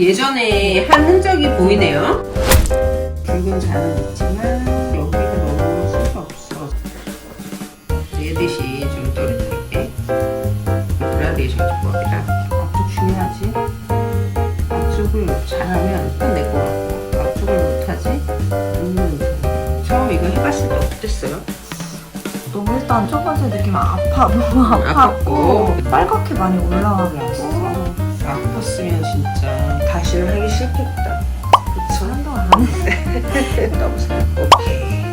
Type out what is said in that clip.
예전에 한 흔적이 보이네요. 붉은 잔은 있지만 여기가 너무 숱이 없어. 얘듯이 좀 떨어뜨릴게. 그라데이션 기법이라 앞쪽 중요하지. 앞쪽을 잘하면 끝낼 것 같고 앞쪽을 못하지. 처음 이거 해봤을 때 어땠어요? 너무 일단 첫 번째 느낌 너무 아팠고 빨갛게 많이 올라가게 했어. 아팠으면 진짜 다시는 하기 싫겠다. 그쵸? 한동안 안 했어. 너무 오케이.